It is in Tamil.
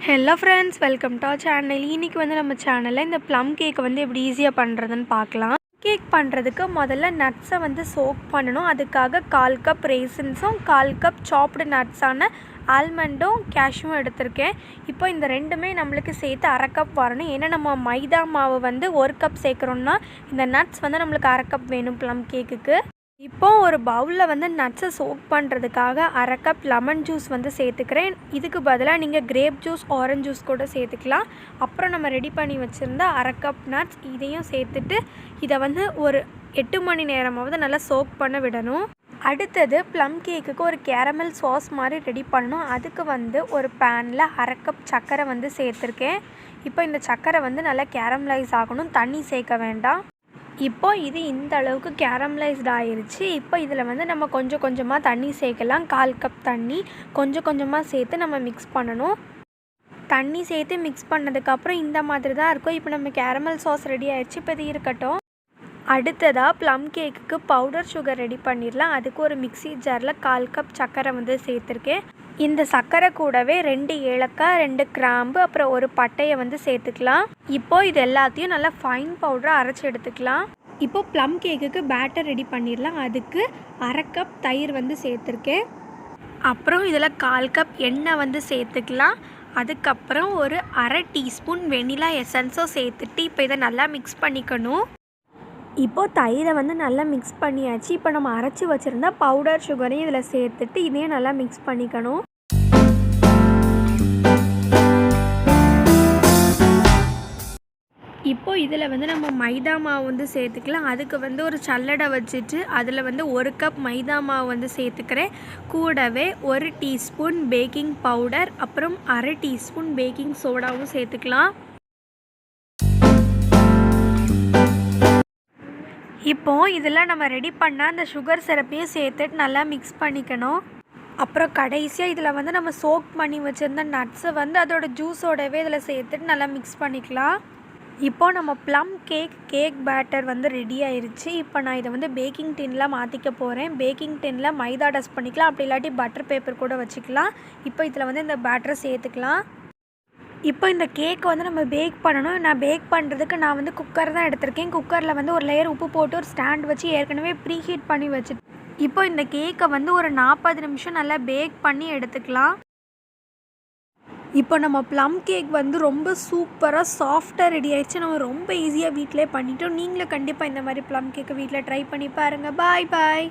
Hello friends, welcome to our channel. இன்றைக்கி வந்து நம்ம சேனலில் இந்த ப்ளம் கேக்கை வந்து எப்படி ஈஸியாக பண்ணுறதுன்னு பார்க்கலாம். கேக் பண்ணுறதுக்கு முதல்ல நட்ஸை வந்து சோக் பண்ணணும். அதுக்காக 1/4 கப் ரேசின்ஸும் 1/4 கப் சாப்டு நட்ஸான ஆல்மண்டும் கேஷ்யூவும் எடுத்திருக்கேன். இப்போ இந்த ரெண்டுமே நம்மளுக்கு சேர்த்து 1/2 கப் வரணும். ஏன்னா நம்ம மைதா மாவு வந்து 1 கப் சேர்க்குறோன்னா இந்த நட்ஸ் வந்து நம்மளுக்கு 1/2 கப் வேணும் ப்ளம் கேக்குக்கு. இப்போது ஒரு பவுலில் வந்து நட்ஸை சோக் பண்ணுறதுக்காக 1/2 கப் லெமன் ஜூஸ் வந்து சேர்த்துக்கிறேன். இதுக்கு பதிலாக நீங்கள் கிரேப் ஜூஸ், ஆரஞ்ச் ஜூஸ் கூட சேர்த்துக்கலாம். அப்புறம் நம்ம ரெடி பண்ணி வச்சுருந்தா 1/2 கப் நட்ஸ் இதையும் சேர்த்துட்டு இதை வந்து ஒரு 8 மணி நேரமாவது நல்லா சோக் பண்ண விடணும். அடுத்தது ப்ளம் கேக்குக்கு ஒரு கேரமல் சாஸ் மாதிரி ரெடி பண்ணணும். அதுக்கு வந்து ஒரு பேனில் 1/2 கப் சர்க்கரை வந்து சேர்த்துருக்கேன். இப்போ இந்த சர்க்கரை வந்து நல்லா கேரமலைஸ் ஆகணும், தண்ணி சேர்க்க வேண்டாம். இப்போது இது இந்த அளவுக்கு கேரமலைஸ்ட் ஆகிருச்சு. இப்போ இதில் வந்து நம்ம கொஞ்சம் கொஞ்சமாக தண்ணி சேர்க்கலாம். 1/4 கப் தண்ணி கொஞ்சம் கொஞ்சமாக சேர்த்து நம்ம மிக்ஸ் பண்ணணும். தண்ணி சேர்த்து மிக்ஸ் பண்ணதுக்கப்புறம் இந்த மாதிரி தான் இருக்கும். இப்போ நம்ம கேரமல் சாஸ் ரெடி ஆகிடுச்சு. இப்போ இது இருக்கட்டும். அடுத்ததாக ப்ளம் கேக்குக்கு பவுடர் சுகர் ரெடி பண்ணிடலாம். அதுக்கு ஒரு மிக்ஸி ஜாரில் 1/4 கப் சர்க்கரை வந்து சேர்த்துருக்கேன். இந்த சர்க்கரை கூடவே 2 ஏலக்காய், 2 கிராம்பு, அப்புறம் ஒரு பட்டையை வந்து சேர்த்துக்கலாம். இப்போது இது எல்லாத்தையும் நல்லா ஃபைன் பவுடராக அரைச்சி எடுத்துக்கலாம். இப்போது ப்ளம் கேக்குக்கு பேட்டர் ரெடி பண்ணிடலாம். அதுக்கு 1/2 கப் தயிர் வந்து சேர்த்துருக்கேன். அப்புறம் இதில் 1/4 கப் எண்ணெய் வந்து சேர்த்துக்கலாம். அதுக்கப்புறம் ஒரு 1/2 டீஸ்பூன் வெனிலா எசன்ஸும் சேர்த்துட்டு இப்போ இதை நல்லா மிக்ஸ் பண்ணிக்கணும். இப்போது தயிரை வந்து நல்லா மிக்ஸ் பண்ணியாச்சு. இப்போ நம்ம அரைச்சி வச்சுருந்தா பவுடர் சுகரையும் இதில் சேர்த்துட்டு இதையும் நல்லா மிக்ஸ் பண்ணிக்கணும். இப்போது இதில் வந்து நம்ம மைதா மாவு வந்து சேர்த்துக்கலாம். அதுக்கு வந்து ஒரு சல்லடை வச்சுட்டு அதில் வந்து 1 கப் மைதா மாவு வந்து சேர்த்துக்கிறேன். கூடவே 1 டீஸ்பூன் பேக்கிங் பவுடர், அப்புறம் 1/2 டீஸ்பூன் பேக்கிங் சோடாவும் சேர்த்துக்கலாம். இப்போது இதில் நம்ம ரெடி பண்ணால் அந்த சுகர் சிரப்பையும் சேர்த்துட்டு நல்லா மிக்ஸ் பண்ணிக்கணும். அப்புறம் கடைசியாக இதில் வந்து நம்ம சோக் பண்ணி வச்சுருந்த நட்ஸை வந்து அதோட ஜூஸோடவே இதில் சேர்த்துட்டு நல்லா மிக்ஸ் பண்ணிக்கலாம். இப்போது நம்ம ப்ளம் கேக் பேட்டர் வந்து ரெடி ஆயிடுச்சு. இப்போ நான் இதை வந்து பேக்கிங் டின்னில் மாற்றிக்க போகிறேன். பேக்கிங் டின்னில் மைதா டஸ்ட் பண்ணிக்கலாம், அப்படி இல்லாட்டி பட்டர் பேப்பர் கூட வச்சுக்கலாம். இப்போ இதில் வந்து இந்த பேட்டரை சேர்த்துக்கலாம். இப்போ இந்த கேக்கை வந்து நம்ம பேக் பண்ணணும். நான் பேக் பண்ணுறதுக்கு நான் வந்து குக்கர் தான் எடுத்திருக்கேன். குக்கரில் வந்து ஒரு லேயர் உப்பு போட்டு ஒரு ஸ்டாண்ட் வச்சு ஏற்கனவே ப்ரீ ஹீட் பண்ணி வச்சு இப்போ இந்த கேக்கை வந்து ஒரு 40 நிமிஷம் நல்லா பேக் பண்ணி எடுத்துக்கலாம். இப்போ நம்ம ப்ளம் கேக் வந்து ரொம்ப சூப்பராக சாஃப்டாக ரெடி ஆகிடுச்சு. நம்ம ரொம்ப ஈஸியாக வீட்டிலே பண்ணிட்டோம். நீங்களும் கண்டிப்பாக இந்த மாதிரி ப்ளம் கேக்கை வீட்டில் ட்ரை பண்ணி பாருங்கள். பாய் பாய்.